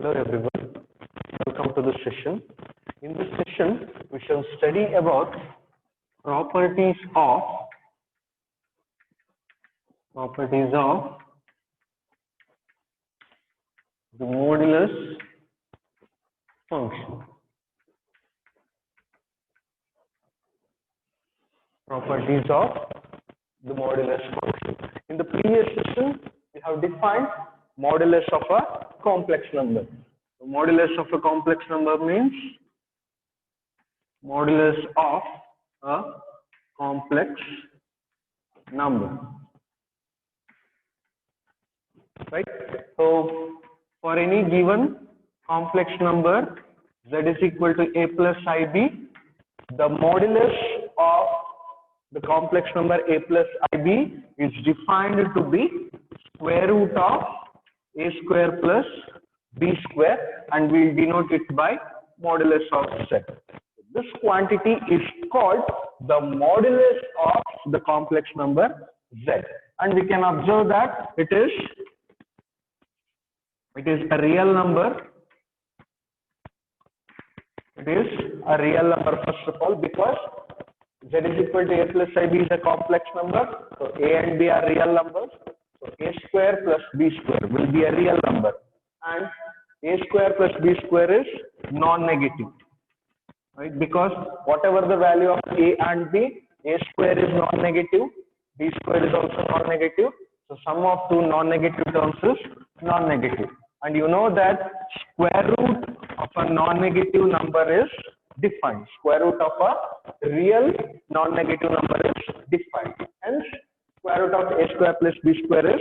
Hello everyone, welcome to this session. In this session, we shall study about properties of the modulus function. Properties of the modulus function. In the previous session, we have defined modulus of a complex number. So modulus of a complex number means modulus of a complex number, right? So for any given complex number z is equal to a plus ib, the modulus of the complex number a plus ib is defined to be square root of a square plus b square, and we will denote it by modulus of z. This quantity is called the modulus of the complex number z, and we can observe that it is a real number. It is a real number first of all, because z is equal to a plus ib is a complex number, so a and b are real numbers. So a square plus b square will be a real number, and a square plus b square is non-negative, right? Because whatever the value of a and b, a square is non-negative, b square is also non-negative. So sum of two non-negative terms is non-negative, and you know that square root of a non-negative number is defined. Square root of a real non-negative number is defined. Hence, square root of a square plus b square is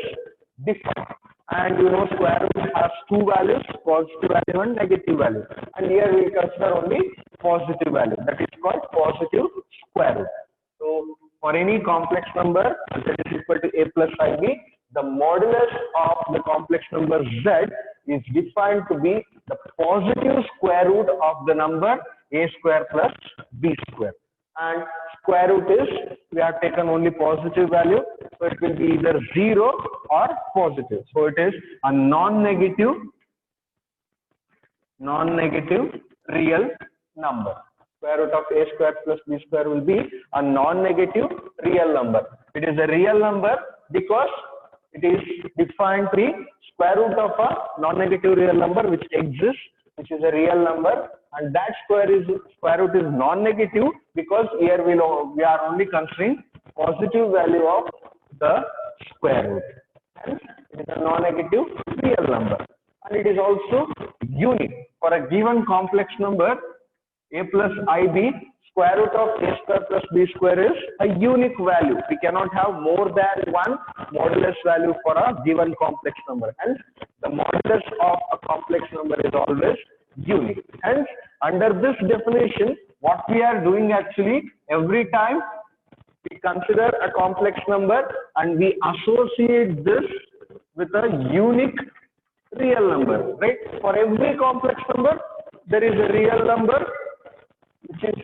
defined. And you know square root has two values, positive value and negative value. And here we consider only positive value. That is called positive square root. So for any complex number z is equal to a plus ib, the modulus of the complex number z is defined to be the positive square root of the number a square plus b square. And square root is, we have taken only positive value, so it will be either 0 or positive. So it is a non-negative real number. Square root of a square plus b square will be a non-negative real number. It is a real number because it is defined to be square root of a non-negative real number which exists, which is a real number, and that square root is non-negative because here we are only considering positive value of the square root. Hence, it is a non-negative real number, and it is also unique. For a given complex number a plus ib, square root of a square plus b square is a unique value. We cannot have more than one modulus value for a given complex number. Hence, the modulus of a complex number is always unique. Hence, under this definition, what we are doing actually, every time we consider a complex number and we associate this with a unique real number, right? For every complex number, there is a real number which is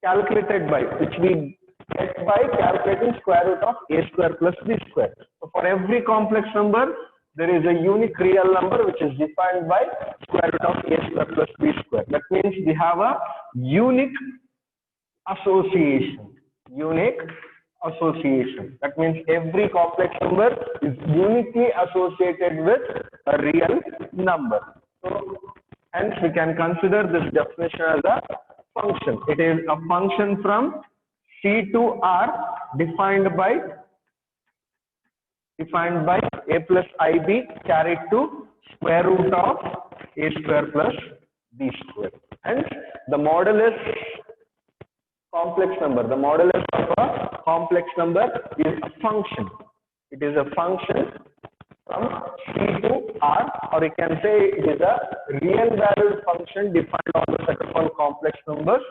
calculated by, which we get by calculating square root of a square plus b square. So for every complex number, there is a unique real number which is defined by square root of a square plus b square. That means we have a unique association. That means every complex number is uniquely associated with a real number. So hence we can consider this definition as a function. It is a function from C to R defined by a plus ib carried to square root of a square plus b square. Hence, the modulus complex number, the modulus of a complex number is a function. It is a function from C to R, or you can say it is a real valued function defined on the set of all complex numbers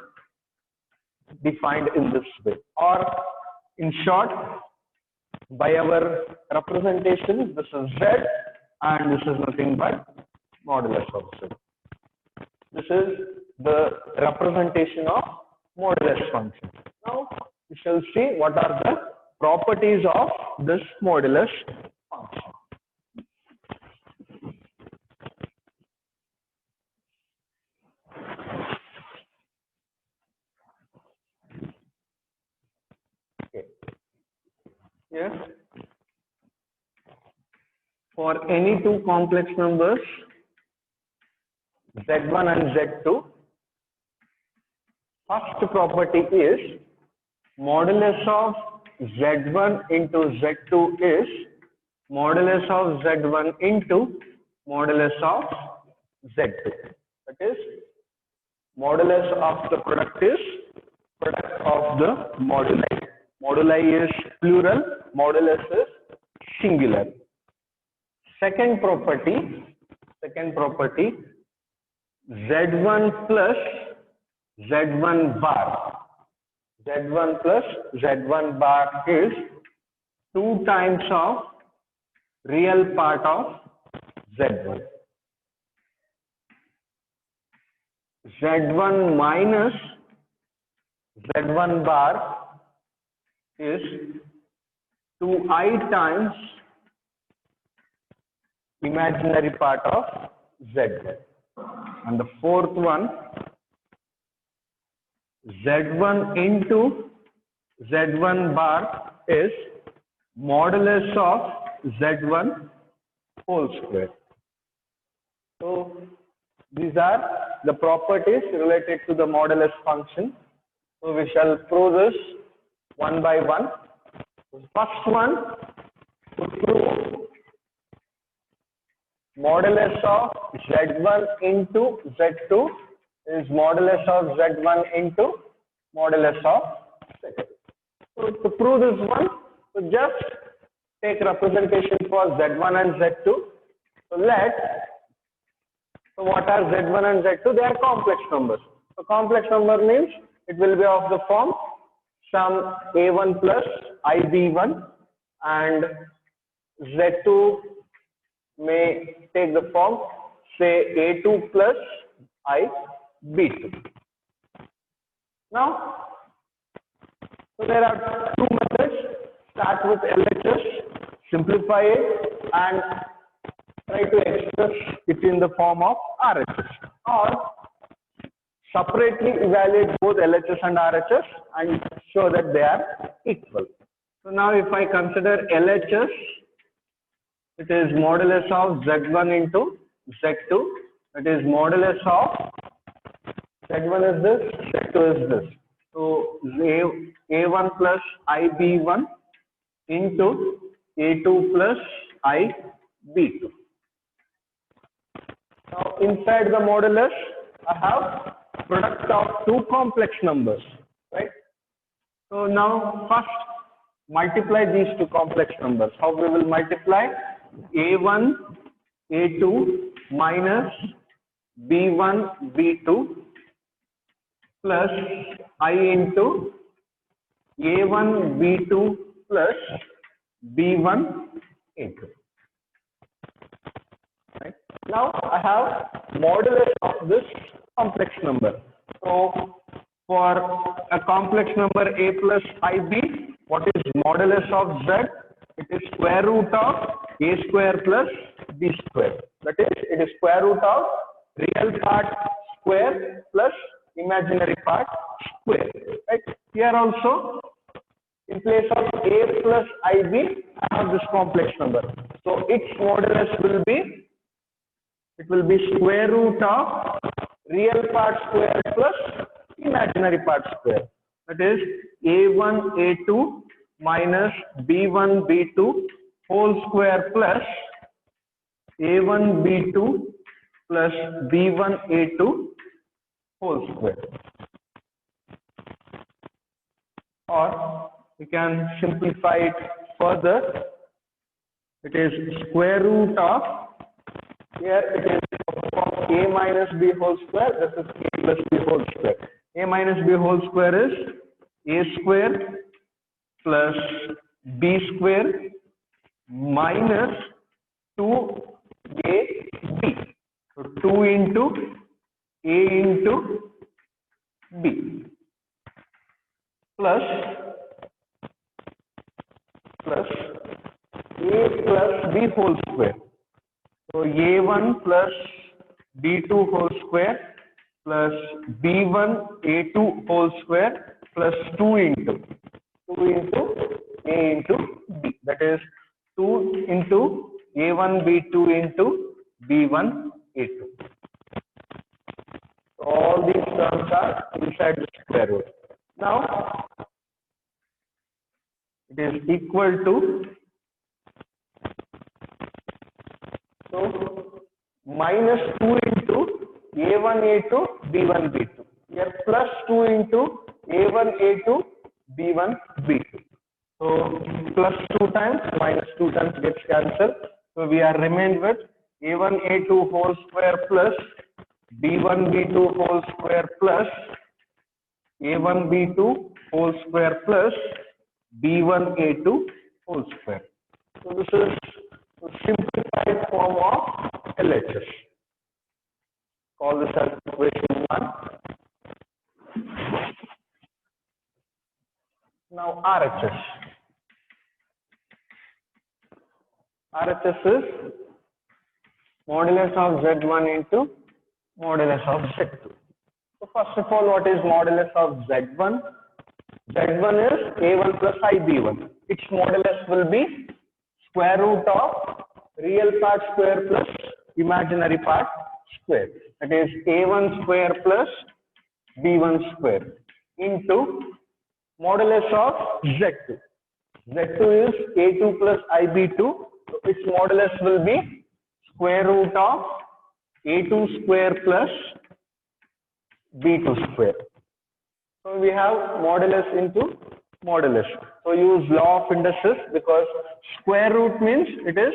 defined in this way. Or in short, by our representation, this is z and this is nothing but modulus of z. This is the representation of modulus function. Now we shall see what are the properties of this modulus function. for any two complex numbers z1 and z2, first property is modulus of z1 into z2 is modulus of z1 into modulus of z2. That is, modulus of the product is product of the moduli. Moduli is plural, modulus is singular. Second property, z1 plus z1 bar. z1 plus z1 bar is 2 times of real part of z1. z1 minus z1 bar is 2i times imaginary part of z1. And the fourth one, z1 into z1 bar is modulus of z1 whole square. So these are the properties related to the modulus function. So we shall prove this one by one. First one, to prove modulus of z1 into z2 is modulus of z1 into modulus of z2. So to prove this one, so just take representation for z1 and z2. So what are z1 and z2? They are complex numbers. So complex number means it will be of the form sum a1 plus ib1, and z2 may take the form say a2 plus ib2. Now, so there are two methods. Start with LHS, simplify it, and try to express it in the form of RHS, or separately evaluate both LHS and RHS and show that they are equal. So now if I consider LHS, it is modulus of z1 into z2. It is modulus of z1 is this, z2 is this. So a1 plus ib1 into a2 plus ib2. Now inside the modulus, I have product of two complex numbers, right? So now first multiply these two complex numbers. How we will multiply? a1, a2 minus b1, b2 plus I into a1, b2 plus b1, a2. Right? Now I have modulus of this complex number. So for a complex number a plus ib, what is modulus of z? It is square root of a square plus b square. That is, it is square root of real part square plus imaginary part square. Right? Here also, in place of a plus ib, I have this complex number. So its modulus will be, it will be square root of real part square plus imaginary part square. That is a1, a2 minus b1, b2 whole square plus a1, b2 plus b1, a2 whole square. Or we can simplify it further. It is square root of, here it is a minus b whole square, this is a plus b whole square. A minus b whole square is a square plus b square minus 2ab. So 2 into a into b plus a plus b whole square. So a1 plus b2 whole square plus b1 a2 whole square plus 2 into a into b. That is 2 into A1 B2 into B1 A2. So all these terms are inside the square root. Now it is equal to, so minus 2 into A1 A2 B1 B2. Here plus 2 into A1 A2 B1 B2. So plus 2 times minus 2 times gets cancelled. So we are remained with A1 A2 whole square plus B1 B2 whole square plus A1 B2 whole square plus B1 A2 whole square. So this is a simplified form of LHS. Call this as equation 1. Now RHS. RHS is modulus of Z1 into modulus of Z2. So first of all, what is modulus of Z1? Z1 is A1 plus IB1. Its modulus will be square root of real part square plus imaginary part square. That is A1 square plus B1 square into modulus of Z2. Z2 is A2 plus IB2. So its modulus will be square root of A2 square plus B2 square. So we have modulus into modulus. So use law of indices because square root means it is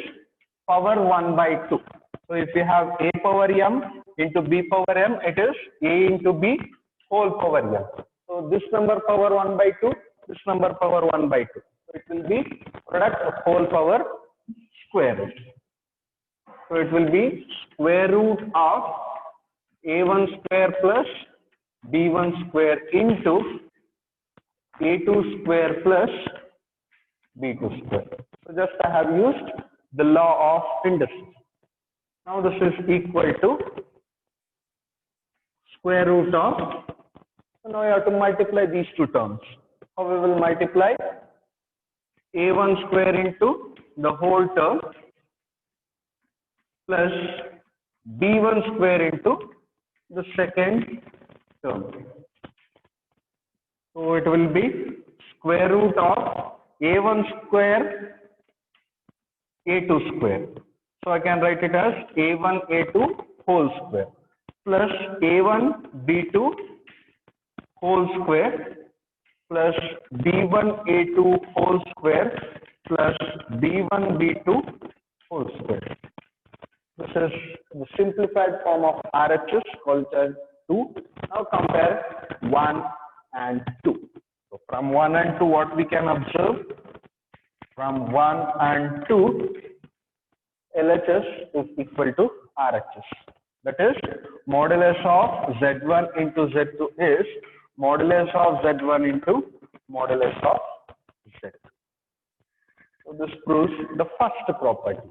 power 1 by 2. So if we have A power m into B power m, it is A into B whole power m. So this number power 1 by 2, this number power 1 by 2. So it will be product of whole power square root. So it will be square root of A1 square plus B1 square into A2 square plus B2 square. So just I have used the law of indices. Now this is equal to square root of, so now you have to multiply these two terms. How we will multiply? A1 square into the whole term plus B1 square into the second term. So it will be square root of A1 square A2 square. So I can write it as A1 A2 whole square plus A1 B2 whole square plus B1 A2 whole square plus B1 B2 whole square. This is the simplified form of RHS called as 2. Now compare 1 and 2. So from 1 and 2, what we can observe? From 1 and 2, LHS is equal to RHS. That is, modulus of Z1 into Z2 is modulus of Z1 into modulus of Z2. So this proves the first property.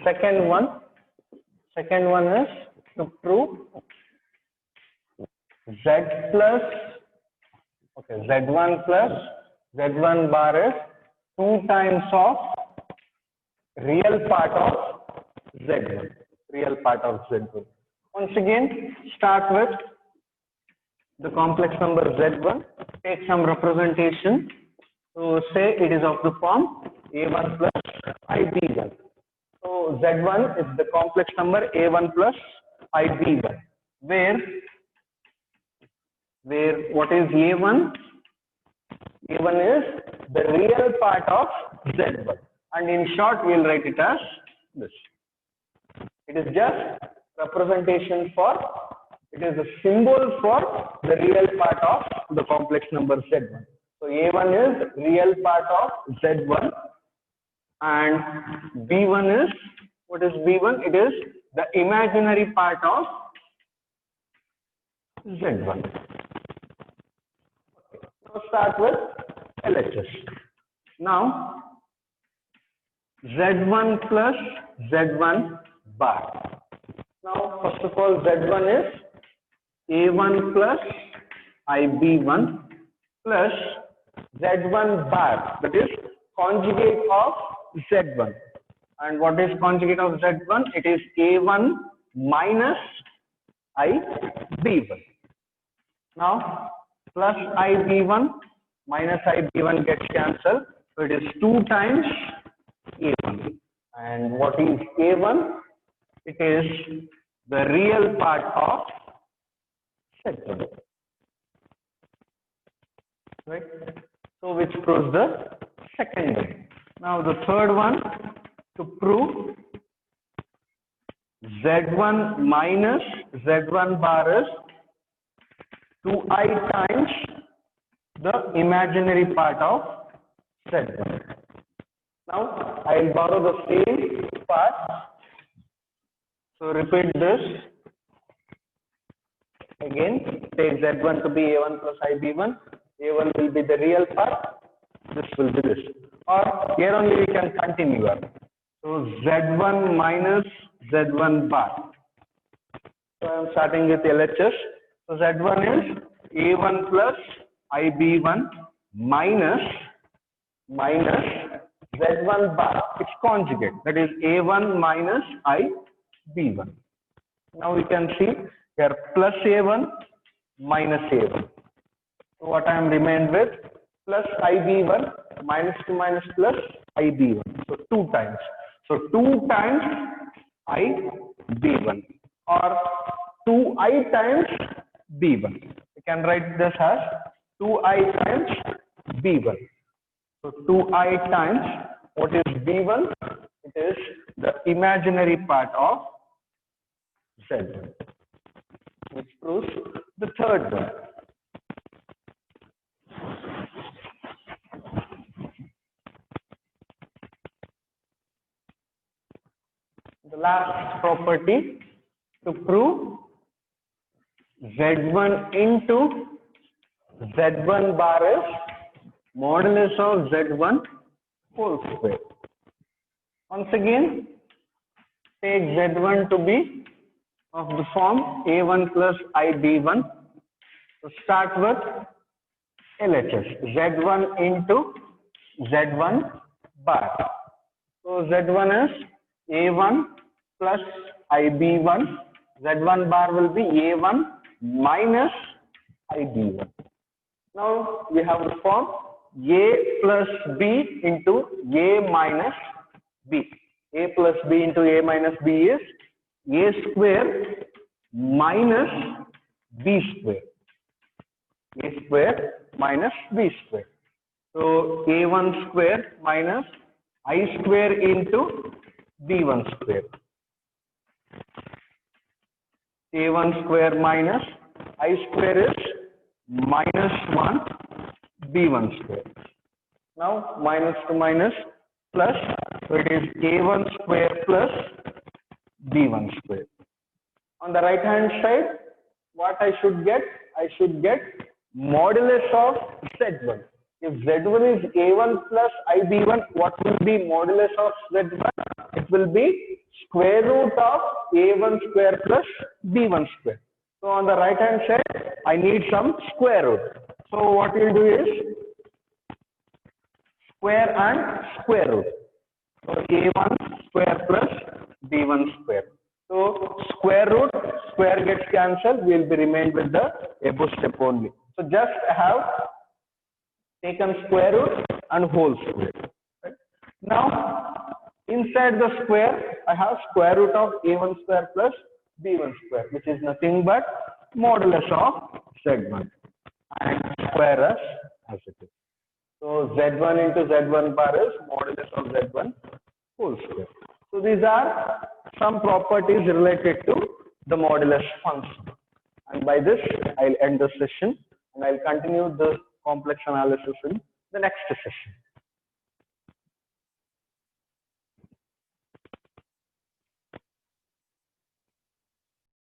Second one is to prove Z1 plus Z1 bar is 2 times of real part of Z1. Real part of Z1. Once again, start with the complex number Z1. Take some representation. So say it is of the form A1 plus IB1. So Z1 is the complex number A1 plus IB1, where what is A1? A1 is the real part of Z1, and in short we will write it as this. It is just representation for, it is a symbol for the real part of the complex number Z1. So A1 is real part of Z1. And B1 is, what is B1? It is the imaginary part of Z1. Now start with LHS. Now Z1 plus Z1 bar. Now, first of all, Z1 is A1 plus IB1 plus Z1 bar, that is conjugate of Z1. And what is conjugate of Z1? It is A1 minus IB1. Now, plus IB1 minus IB1 gets cancelled. So it is 2 times A1. And what is A1? It is the real part of Z1. Right? So which proves the second one. Now the third one, to prove Z1 minus Z1 bar is 2i times the imaginary part of Z1. Now I'll borrow the same part. So repeat this. Again, take Z1 to be A1 plus IB1. A1 will be the real part. This will be this. Or here only we can continue. So Z1 minus Z1 bar. So I am starting with LHS. So Z1 is A1 plus IB1 minus Z1 bar. Its conjugate. That is A1 minus IB1. Now we can see here plus A1 minus A1. So what I am remained with plus IB1 minus to minus plus IB1. So 2 times. So 2 times IB1 or 2i times B1. You can write this as 2i times B1. So 2i times what is B1? It is the imaginary part of Z1, which proves the third one. The last property, to prove Z1 into Z1 bar is modulus of Z1 whole square. Once again, take Z1 to be of the form A1 plus IB1. So start with LHS, Z1 into Z1 bar. So Z1 is A1 plus IB1. Z1 bar will be A1 minus IB1. Now we have the form A plus B into A minus B. A plus B into A minus B is A square minus B square. A square minus B square. So A1 square minus I square into B1 square. A1 square minus I square is minus 1 B1 square. Now minus to minus plus, so it is A1 square plus B1 square. On the right hand side, what I should get? I should get modulus of Z1. If Z1 is A1 plus IB1, what will be modulus of Z1? It will be square root of A1 square plus B1 square. So on the right hand side, I need some square root. So what we'll do is square and square root. So A1 square plus B1 square. So square root, square gets cancelled, we'll be remained with the above step only. So just have taken square root and whole square. Right? Now inside the square, I have square root of A1 square plus B1 square, which is nothing but modulus of Z1, and square as it is. So Z1 into Z1 bar is modulus of Z1 whole square. So these are some properties related to the modulus function. And by this, I'll end the session and I'll continue the complex analysis in the next session.